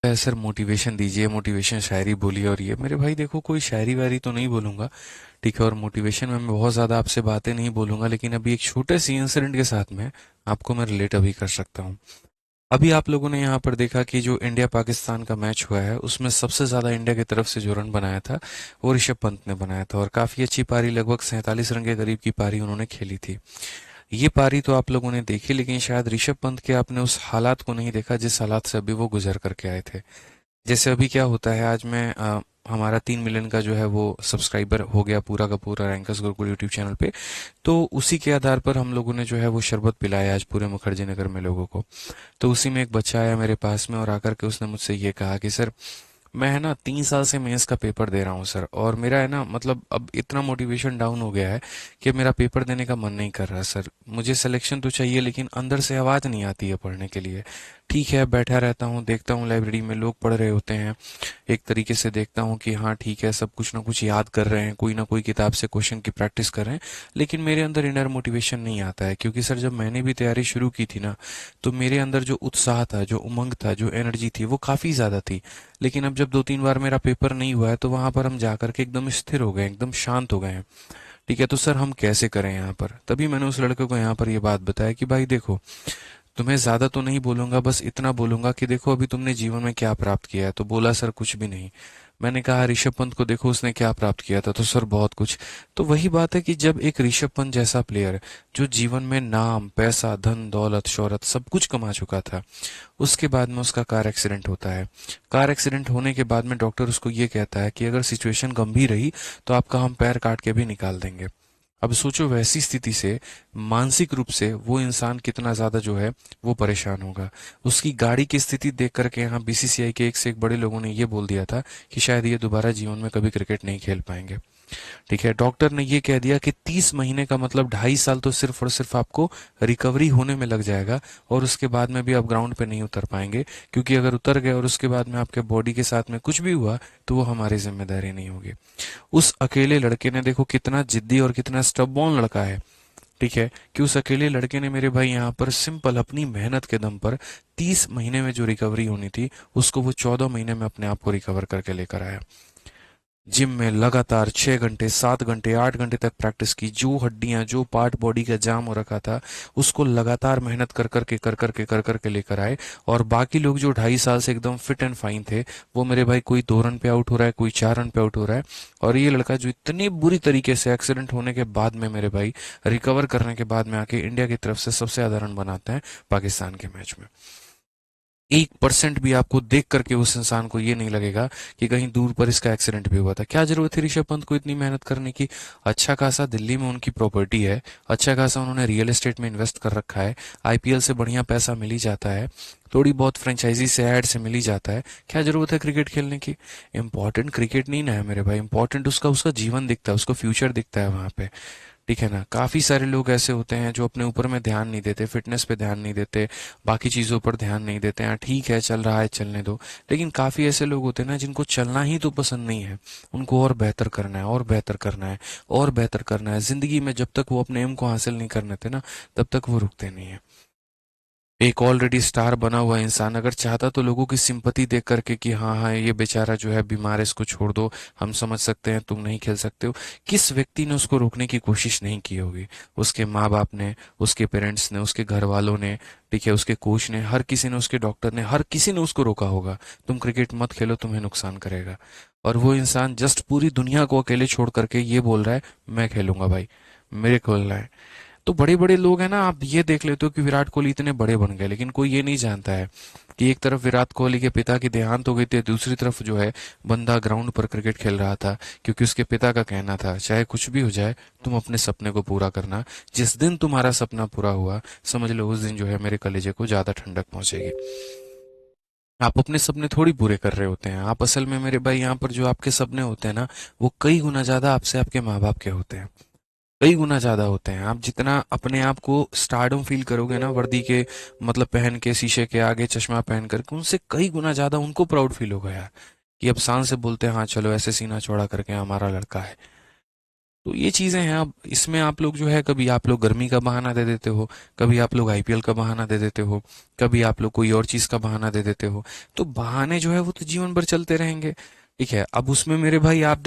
Sir motivation दीजिए, motivation शायरी बोलिए। और ये मेरे भाई देखो, कोई शायरी वायरी तो नहीं बोलूंगा, ठीक है। और मोटिवेशन में मैं बहुत ज़्यादा आपसे बातें नहीं बोलूंगा, लेकिन अभी एक छोटे सी इंसिडेंट के साथ में आपको मैं रिलेट अभी कर सकता हूँ। अभी आप लोगों ने यहाँ पर देखा कि जो इंडिया पाकिस्तान का मैच हुआ है उसमें सबसे ज़्यादा इंडिया की तरफ से जो रन बनाया था वो ऋषभ पंत ने बनाया था, और काफ़ी अच्छी पारी, लगभग 47 रन के करीब की पारी उन्होंने खेली थी। ये पारी तो आप लोगों ने देखी, लेकिन शायद ऋषभ पंत के आपने उस हालात को नहीं देखा जिस हालात से अभी वो गुजर करके आए थे। जैसे अभी क्या होता है, आज मैं हमारा 3 मिलियन का जो है वो सब्सक्राइबर हो गया पूरा का पूरा रैंकर्स गुरुकुल यूट्यूब चैनल पे। तो उसी के आधार पर हम लोगों ने जो है वो शरबत पिलाया आज पूरे मुखर्जी नगर में लोगों को। तो उसी में एक बच्चा आया मेरे पास में और आकर के उसने मुझसे ये कहा कि सर, मैं है ना 3 साल से मेंस का पेपर दे रहा हूँ सर, और मेरा है ना मतलब अब इतना मोटिवेशन डाउन हो गया है कि मेरा पेपर देने का मन नहीं कर रहा सर। मुझे सिलेक्शन तो चाहिए, लेकिन अंदर से आवाज़ नहीं आती है पढ़ने के लिए। ठीक है, बैठा रहता हूँ, देखता हूँ लाइब्रेरी में लोग पढ़ रहे होते हैं, एक तरीके से देखता हूँ कि हाँ ठीक है, सब कुछ ना कुछ याद कर रहे हैं, कोई ना कोई किताब से क्वेश्चन की प्रैक्टिस कर रहे हैं, लेकिन मेरे अंदर इनर मोटिवेशन नहीं आता है। क्योंकि सर जब मैंने भी तैयारी शुरू की थी ना, तो मेरे अंदर जो उत्साह था, जो उमंग था, जो एनर्जी थी वो काफ़ी ज़्यादा थी। लेकिन अब जब 2-3 बार मेरा पेपर नहीं हुआ है तो वहां पर हम जाकर के एकदम स्थिर हो गए, एकदम शांत हो गए हैं। ठीक है, तो सर हम कैसे करें यहाँ पर? तभी मैंने उस लड़के को यहाँ पर ये बात बताया कि भाई देखो, तुम्हें ज्यादा तो नहीं बोलूंगा, बस इतना बोलूंगा कि देखो अभी तुमने जीवन में क्या प्राप्त किया है। तो बोला सर कुछ भी नहीं। मैंने कहा ऋषभ पंत को देखो उसने क्या प्राप्त किया था। तो सर बहुत कुछ। तो वही बात है कि जब एक ऋषभ पंत जैसा प्लेयर जो जीवन में नाम, पैसा, धन दौलत, शोहरत सब कुछ कमा चुका था, उसके बाद में उसका कार एक्सीडेंट होता है। कार एक्सीडेंट होने के बाद में डॉक्टर उसको ये कहता है कि अगर सिचुएशन गंभीर रही तो आपका हम पैर काट के भी निकाल देंगे। अब सोचो वैसी स्थिति से मानसिक रूप से वो इंसान कितना ज्यादा जो है वो परेशान होगा। उसकी गाड़ी की स्थिति देख करके यहाँ बीसीसीआई के एक से एक बड़े लोगों ने ये बोल दिया था कि शायद ये दोबारा जीवन में कभी क्रिकेट नहीं खेल पाएंगे। ठीक है, डॉक्टर ने ये कह दिया कि 30 महीने का मतलब 2.5 साल तो सिर्फ और सिर्फ आपको रिकवरी होने में लग जाएगा, और उसके बाद में भी आप ग्राउंड पे नहीं उतर पाएंगे। क्योंकि अगर उतर गए और उसके बाद में आपके बॉडी के साथ में कुछ भी हुआ तो वो हमारी जिम्मेदारी नहीं होगी। उस अकेले लड़के ने, देखो कितना जिद्दी और कितना स्टबॉर्न लड़का है, ठीक है, कि उस अकेले लड़के ने मेरे भाई यहाँ पर सिंपल अपनी मेहनत के दम पर 30 महीने में जो रिकवरी होनी थी उसको वो 14 महीने में अपने आप को रिकवर करके लेकर आया। जिम में लगातार 6 घंटे, 7 घंटे, 8 घंटे तक प्रैक्टिस की। जो हड्डियां, जो पार्ट बॉडी का जाम हो रखा था, उसको लगातार मेहनत कर करके लेकर आए। और बाकी लोग जो 2.5 साल से एकदम फिट एंड फाइन थे, वो मेरे भाई कोई 2 रन पे आउट हो रहा है, कोई 4 रन पे आउट हो रहा है। और ये लड़का जो इतनी बुरी तरीके से एक्सीडेंट होने के बाद में मेरे भाई रिकवर करने के बाद में आके इंडिया की तरफ से सबसे ज्यादा रन बनाते हैं पाकिस्तान के मैच में। 1% भी आपको देख करके उस इंसान को ये नहीं लगेगा कि कहीं दूर पर इसका एक्सीडेंट भी हुआ था। क्या जरूरत थी ऋषभ पंत को इतनी मेहनत करने की? अच्छा खासा दिल्ली में उनकी प्रॉपर्टी है, अच्छा खासा उन्होंने रियल एस्टेट में इन्वेस्ट कर रखा है, आईपीएल से बढ़िया पैसा मिल ही जाता है, थोड़ी बहुत फ्रेंचाइजी से ऐड से मिल ही जाता है। क्या जरूरत है क्रिकेट खेलने की? इंपॉर्टेंट क्रिकेट नहीं ना है मेरे भाई, इंपॉर्टेंट उसका उसका जीवन दिखता है, उसको फ्यूचर दिखता है वहां पे। ठीक है ना? काफी सारे लोग ऐसे होते हैं जो अपने ऊपर में ध्यान नहीं देते, फिटनेस पे ध्यान नहीं देते, बाकी चीजों पर ध्यान नहीं देते हैं। ठीक है, चल रहा है, चलने दो। लेकिन काफी ऐसे लोग होते हैं ना जिनको चलना ही तो पसंद नहीं है, उनको और बेहतर करना है, और बेहतर करना है, और बेहतर करना है जिंदगी में। जब तक वो अपने एम को हासिल नहीं कर लेते ना, तब तक वो रुकते नहीं है। एक ऑलरेडी स्टार बना हुआ इंसान अगर चाहता तो लोगों की सिंपैथी देख करके कि हाँ हाँ ये बेचारा जो है बीमार है, इसको छोड़ दो, हम समझ सकते हैं, तुम नहीं खेल सकते हो। किस व्यक्ति ने उसको रोकने की कोशिश नहीं की होगी? उसके माँ बाप ने, उसके पेरेंट्स ने, उसके घर वालों ने, ठीक है, उसके कोच ने, हर किसी ने, उसके डॉक्टर ने, हर किसी ने उसको रोका होगा, तुम क्रिकेट मत खेलो, तुम्हें नुकसान करेगा। और वो इंसान जस्ट पूरी दुनिया को अकेले छोड़ करके ये बोल रहा है मैं खेलूंगा भाई, मेरे खेलना है। तो बड़े बड़े लोग हैं ना, आप ये देख लेते हो कि विराट कोहली इतने बड़े बन गए, लेकिन कोई ये नहीं जानता है कि एक तरफ विराट कोहली के पिता की देहांत हो गई थी, दूसरी तरफ जो है बंदा ग्राउंड पर क्रिकेट खेल रहा था, क्योंकि उसके पिता का कहना था चाहे कुछ भी हो जाए तुम अपने सपने को पूरा करना। जिस दिन तुम्हारा सपना पूरा हुआ, समझ लो उस दिन जो है मेरे कलेजे को ज्यादा ठंडक पहुंचेगी। आप अपने सपने थोड़ी पूरे कर रहे होते हैं, आप असल में मेरे भाई यहाँ पर जो आपके सपने होते हैं ना, वो कई गुना ज्यादा आपसे आपके माँ बाप के होते हैं, कई गुना ज्यादा होते हैं। आप जितना अपने आप को स्टारडम फील करोगे ना वर्दी के, मतलब पहन के, शीशे के आगे चश्मा पहन करके, उनसे कई गुना ज्यादा उनको प्राउड फील होगा यार, कि अब शान से बोलते हैं हाँ चलो ऐसे सीना चौड़ा करके हमारा लड़का है। तो ये चीजें हैं। अब इसमें आप लोग जो है, कभी आप लोग गर्मी का बहाना दे देते हो, कभी आप लोग आईपीएल का बहाना दे देते हो, कभी आप लोग कोई और चीज का बहाना दे देते हो। तो बहाने जो है वो तो जीवन भर चलते रहेंगे। ठीक है, अब उसमें मेरे भाई आप